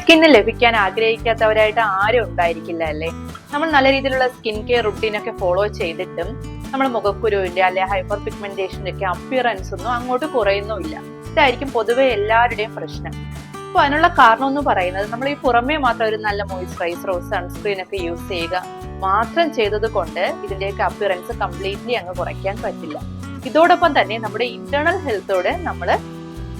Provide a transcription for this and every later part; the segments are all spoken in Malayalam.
സ്കിന്ന് ലഭിക്കാൻ ആഗ്രഹിക്കാത്തവരായിട്ട് ആരും ഉണ്ടായിരിക്കില്ല അല്ലേ? നമ്മൾ നല്ല രീതിയിലുള്ള സ്കിൻ കെയർ റുട്ടീനൊക്കെ ഫോളോ ചെയ്തിട്ടും നമ്മൾ മുഖക്കുരുവിന്റെ അല്ലെ ഹൈപ്പർ പിഗ്മെന്റേഷന്റെ ഒക്കെ അപ്പിയറൻസ് ഒന്നും അങ്ങോട്ട് കുറയുന്നുമില്ല. ഇതായിരിക്കും പൊതുവെ എല്ലാവരുടെയും പ്രശ്നം. അപ്പൊ അതിനുള്ള കാരണം എന്ന് പറയുന്നത് നമ്മൾ ഈ പുറമേ മാത്രം ഒരു നല്ല മോയിസ്ചറൈസറോ സൺസ്ക്രീൻ ഒക്കെ യൂസ് ചെയ്യുക മാത്രം ചെയ്തത് കൊണ്ട് ഇതിന്റെയൊക്കെ അപ്പിയറൻസ് കംപ്ലീറ്റ്ലി അങ്ങ് കുറയ്ക്കാൻ പറ്റില്ല. ഇതോടൊപ്പം തന്നെ നമ്മുടെ ഇന്റേണൽ ഹെൽത്തോടെ നമ്മൾ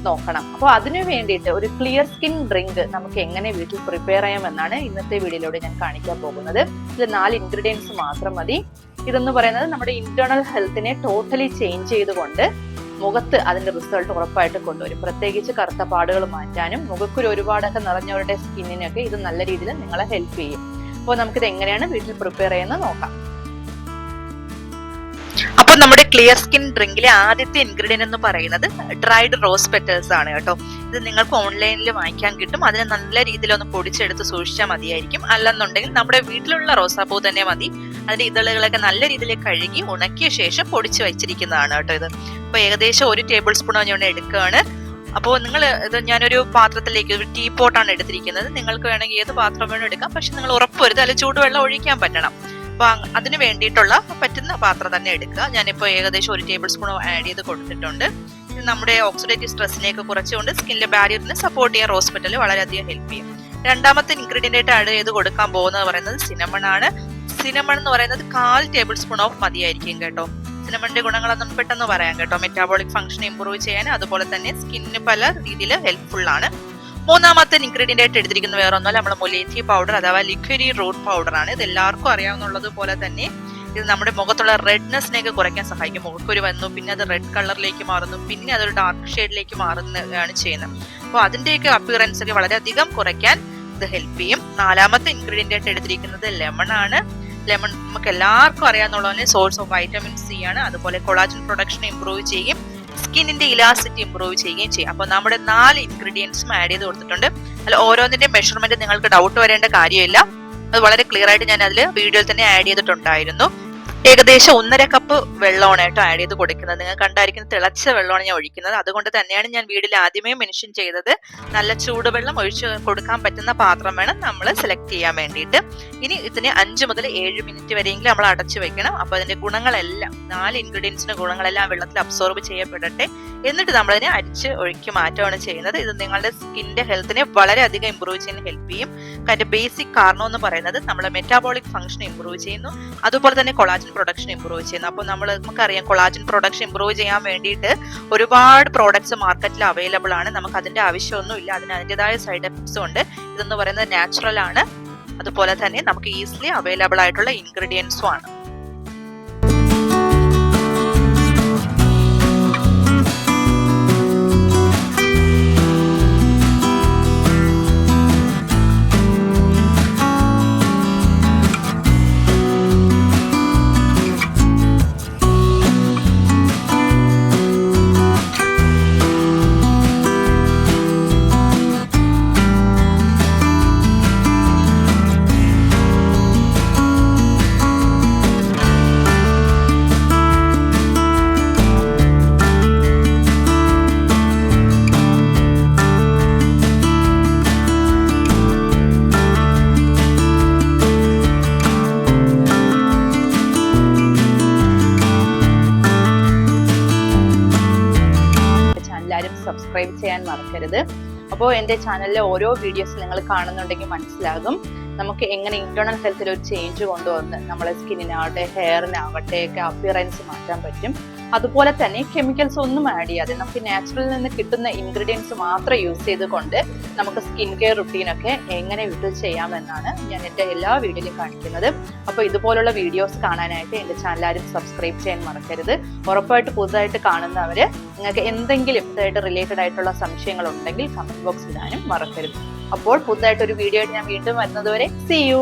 നോക്കണം. അപ്പോൾ അതിനു വേണ്ടിയിട്ട് ഒരു ക്ലിയർ സ്കിൻ ഡ്രിങ്ക് നമുക്ക് എങ്ങനെ വീട്ടിൽ പ്രിപ്പയർ ചെയ്യാമെന്നാണ് ഇന്നത്തെ വീഡിയോയിലൂടെ ഞാൻ കാണിക്കാൻ പോകുന്നത്. ഇത് 4 ഇൻഗ്രീഡിയൻസ് മാത്രം മതി. ഇതെന്ന് പറയുന്നത് നമ്മുടെ ഇന്റേണൽ ഹെൽത്തിനെ ടോട്ടലി ചേഞ്ച് ചെയ്തുകൊണ്ട് മുഖത്ത് അതിന്റെ റിസൾട്ട് ഉറപ്പായിട്ട് കൊണ്ടുവരും. പ്രത്യേകിച്ച് കറുത്ത പാടുകൾ മാറ്റാനും മുഖക്കുരു ഒരുപാടൊക്കെ നിറഞ്ഞവരുടെ സ്കിന്നിനൊക്കെ ഇത് നല്ല രീതിയിൽ നിങ്ങളെ ഹെൽപ്പ് ചെയ്യും. അപ്പോൾ നമുക്കിത് എങ്ങനെയാണ് വീട്ടിൽ പ്രിപ്പയർ ചെയ്യുന്നത് നോക്കാം. അപ്പോൾ നമ്മുടെ ക്ലിയർ സ്കിൻ ഡ്രിങ്കിലെ ആദ്യത്തെ ഇൻഗ്രീഡിയന്റ് എന്ന് പറയുന്നത് ഡ്രൈഡ് റോസ് പെറ്റൽസ് ആണ് കേട്ടോ. ഇത് നിങ്ങൾക്ക് ഓൺലൈനിൽ വാങ്ങിക്കാൻ കിട്ടും. അതിനെ നല്ല രീതിയിൽ ഒന്ന് പൊടിച്ചെടുത്ത് സൂക്ഷിച്ചാൽ മതിയായിരിക്കും. അല്ലെന്നുണ്ടെങ്കിൽ നമ്മുടെ വീട്ടിലുള്ള റോസാപ്പൂ തന്നെ മതി. അതിന്റെ ഇതളുകളൊക്കെ നല്ല രീതിയിൽ കഴുകി ഉണക്കിയ ശേഷം പൊടിച്ച് വെച്ചിരിക്കുന്നതാണ് കേട്ടോ ഇത്. അപ്പൊ ഏകദേശം 1 ടേബിൾ സ്പൂൺ ഞാൻ എടുക്കുകയാണ്. അപ്പോൾ നിങ്ങൾ ഇത് ഞാനൊരു പാത്രത്തിലേക്ക് ഒരു ടീ പോട്ടാണ് എടുത്തിരിക്കുന്നത്. നിങ്ങൾക്ക് വേണമെങ്കിൽ ഏത് പാത്രം വേണം എടുക്കാം. പക്ഷെ നിങ്ങൾ ഉറപ്പുവരുത് അതിൽ ചൂടുവെള്ളം ഒഴിക്കാൻ പറ്റണം. അപ്പൊ അതിന് വേണ്ടിയിട്ടുള്ള പറ്റുന്ന പാത്രം തന്നെ എടുക്കുക. ഞാനിപ്പോൾ ഏകദേശം 1 ടേബിൾ സ്പൂൺ ആഡ് ചെയ്ത് കൊടുത്തിട്ടുണ്ട്. ഇത് നമ്മുടെ ഓക്സിഡേറ്റീവ് സ്ട്രെസ്സിനെയൊക്കെ കുറച്ചുകൊണ്ട് സ്കിന്നിലെ ബാരിയറിനെ സപ്പോർട്ട് ചെയ്യാൻ റോസ് പെറ്റൽ വളരെയധികം ഹെൽപ്പ് ചെയ്യും. രണ്ടാമത്തെ ഇൻഗ്രീഡിയന്റ് ആയിട്ട് ആഡ് ചെയ്ത് കൊടുക്കാൻ പോകുന്നത് പറയുന്നത് സിനമൺ ആണ്. സിനമൺ എന്ന് പറയുന്നത് 1/4 ടേബിൾ സ്പൂൺ ഓഫ് മതിയായിരിക്കും കേട്ടോ. സിനമണിന്റെ ഗുണങ്ങളൊന്നും പെട്ടെന്ന് പറയാം കേട്ടോ. മെറ്റാബോളിക് ഫംഗ്ഷൻ ഇംപ്രൂവ് ചെയ്യാൻ, അതുപോലെ തന്നെ സ്കിന്നിന് പല രീതിയിൽ ഹെൽപ്ഫുൾ ആണ്. മൂന്നാമത്തെ ഇൻഗ്രീഡിയന്റ് ആയിട്ട് എടുത്തിരിക്കുന്ന വേറെ ഒന്നുമല്ല, നമ്മുടെ മൊലേറ്റി പൗഡർ അഥവാ ലിക്വിഡ് റൂട്ട് പൗഡർ ആണ്. ഇത് എല്ലാവർക്കും അറിയാവുന്നത് പോലെ തന്നെ ഇത് നമ്മുടെ മുഖത്തുള്ള റെഡ്നെസ്സിനെയൊക്കെ കുറയ്ക്കാൻ സഹായിക്കും. മുഖക്കുരു വന്നു, പിന്നെ അത് റെഡ് കളറിലേക്ക് മാറുന്നു, പിന്നെ അതൊരു ഡാർക്ക് ഷെയ്ഡിലേക്ക് മാറുന്നതാണ് ചെയ്യുന്നത്. അപ്പോൾ അതിന്റെയൊക്കെ അപ്പിയറൻസ് ഒക്കെ വളരെയധികം കുറയ്ക്കാൻ ഇത് ഹെൽപ്പ് ചെയ്യും. നാലാമത്തെ ഇൻഗ്രീഡിയന്റ് ആയിട്ട് എടുത്തിരിക്കുന്നത് ലെമൺ ആണ്. ലെമൺ നമുക്ക് എല്ലാവർക്കും അറിയാവുന്ന സോഴ്സ് ഓഫ് വൈറ്റമിൻ സി ആണ്. അതുപോലെ കൊളാജൻ പ്രൊഡക്ഷൻ ഇംപ്രൂവ് ചെയ്യും, സ്കിന്നിന്റെ ഇലാസ്റ്റിറ്റി ഇംപ്രൂവ് ചെയ്യുകയും ചെയ്യും. അപ്പൊ നമ്മുടെ 4 ഇൻഗ്രീഡിയൻസും ആഡ് ചെയ്ത് കൊടുത്തിട്ടുണ്ട്. അതിൽ ഓരോന്നിന്റെ മെഷർമെന്റ് നിങ്ങൾക്ക് ഡൗട്ട് വരേണ്ട കാര്യമില്ല. അത് വളരെ ക്ലിയർ ആയിട്ട് ഞാൻ അതിൽ വീഡിയോയിൽ തന്നെ ആഡ് ചെയ്തിട്ടുണ്ടായിരുന്നു. ഏകദേശം 1.5 കപ്പ് വെള്ളമാണ് കേട്ടോ ആഡ് ചെയ്ത് കൊടുക്കുന്നത്. നിങ്ങൾ കണ്ടായിരിക്കുന്ന തിളച്ച വെള്ളമാണ് ഞാൻ ഒഴിക്കുന്നത്. അതുകൊണ്ട് തന്നെയാണ് ഞാൻ വീഡിയോയിൽ ആദ്യമേ മെൻഷൻ ചെയ്തത് നല്ല ചൂടുവെള്ളം ഒഴിച്ച് കൊടുക്കാൻ പറ്റുന്ന പാത്രം വേണം നമ്മൾ സെലക്ട് ചെയ്യാൻ വേണ്ടിയിട്ട്. ഇനി ഇതിന് 5 മുതൽ 7 മിനിറ്റ് വരെയെങ്കിലും നമ്മൾ അടച്ചു വെക്കണം. അപ്പൊ അതിന്റെ ഗുണങ്ങളെല്ലാം 4 ഇൻഗ്രീഡിയൻസിന്റെ ഗുണങ്ങളെല്ലാം വെള്ളത്തിൽ അബ്സോർബ് ചെയ്യപ്പെടട്ടെ. എന്നിട്ട് നമ്മളതിനെ അരിച്ച് ഒഴുക്കി മാറ്റുകയാണ് ചെയ്യുന്നത്. ഇത് നിങ്ങളുടെ സ്കിന്നിന്റെ ഹെൽത്തിനെ വളരെയധികം ഇംപ്രൂവ് ചെയ്യാൻ ഹെൽപ്പ് ചെയ്യും. അതിന്റെ ബേസിക് കാരണം എന്ന് പറയുന്നത് നമ്മുടെ മെറ്റാബോളിക് ഫംഗ്ഷൻ ഇംപ്രൂവ് ചെയ്യുന്നു, അതുപോലെ തന്നെ കൊളാജൻ പ്രൊഡക്ഷൻ ഇംപ്രൂവ് ചെയ്യുന്നു. അപ്പോൾ നമുക്കറിയാം കൊളാജൻ പ്രൊഡക്ഷൻ ഇംപ്രൂവ് ചെയ്യാൻ വേണ്ടിയിട്ട് ഒരുപാട് പ്രോഡക്ട്സ് മാർക്കറ്റിൽ അവൈലബിൾ ആണ്. നമുക്ക് അതിന്റെ ആവശ്യമൊന്നുമില്ല. അതിന് അതിൻ്റെതായ സൈഡ് എഫക്ട്സും ഉണ്ട്. ഇതെന്ന് പറയുന്നത് നാച്ചുറൽ ആണ്. അതുപോലെ തന്നെ നമുക്ക് ഈസിലി അവൈലബിൾ ആയിട്ടുള്ള ഇൻഗ്രീഡിയൻസും ആണ്. സബ്സ്ക്രൈബ് ചെയ്യാൻ മറക്കരുത്. അപ്പോൾ എൻ്റെ ചാനലിലെ ഓരോ വീഡിയോസ് നിങ്ങൾ കാണുന്നുണ്ടെങ്കിൽ മനസ്സിലാകും നമുക്ക് എങ്ങനെ ഇന്റേണൽ ഹെൽത്തിൽ ഒരു ചേഞ്ച് കൊണ്ടുവന്ന് നമ്മളെ സ്കിന്നിനാവട്ടെ ഹെയറിനാവട്ടെ ഒക്കെ അപ്പിയറൻസ് മാറ്റാൻ പറ്റും. അതുപോലെ തന്നെ കെമിക്കൽസ് ഒന്നും ആഡ് ചെയ്യാതെ നമുക്ക് നാച്ചുറലിൽ നിന്ന് കിട്ടുന്ന ഇൻഗ്രീഡിയൻസ് മാത്രം യൂസ് ചെയ്തുകൊണ്ട് നമുക്ക് സ്കിൻ കെയർ റുട്ടീനൊക്കെ എങ്ങനെ വീട്ടിൽ ചെയ്യാമെന്നാണ് ഞാൻ എൻ്റെ എല്ലാ വീഡിയോയിലും കാണിക്കുന്നത്. അപ്പോൾ ഇതുപോലുള്ള വീഡിയോസ് കാണാനായിട്ട് എൻ്റെ ചാനൽ ആരും സബ്സ്ക്രൈബ് ചെയ്യാൻ മറക്കരുത്. ഉറപ്പായിട്ട് പുതുതായിട്ട് കാണുന്നവർ നിങ്ങൾക്ക് എന്തെങ്കിലും ഇതായിട്ട് റിലേറ്റഡ് ആയിട്ടുള്ള സംശയങ്ങൾ ഉണ്ടെങ്കിൽ കമന്റ് ബോക്സിൽ ഇടാനും മറക്കരുത്. അപ്പോൾ പുതുതായിട്ടൊരു വീഡിയോ ആയിട്ട് ഞാൻ വീണ്ടും വരുന്നത് വരെ see you.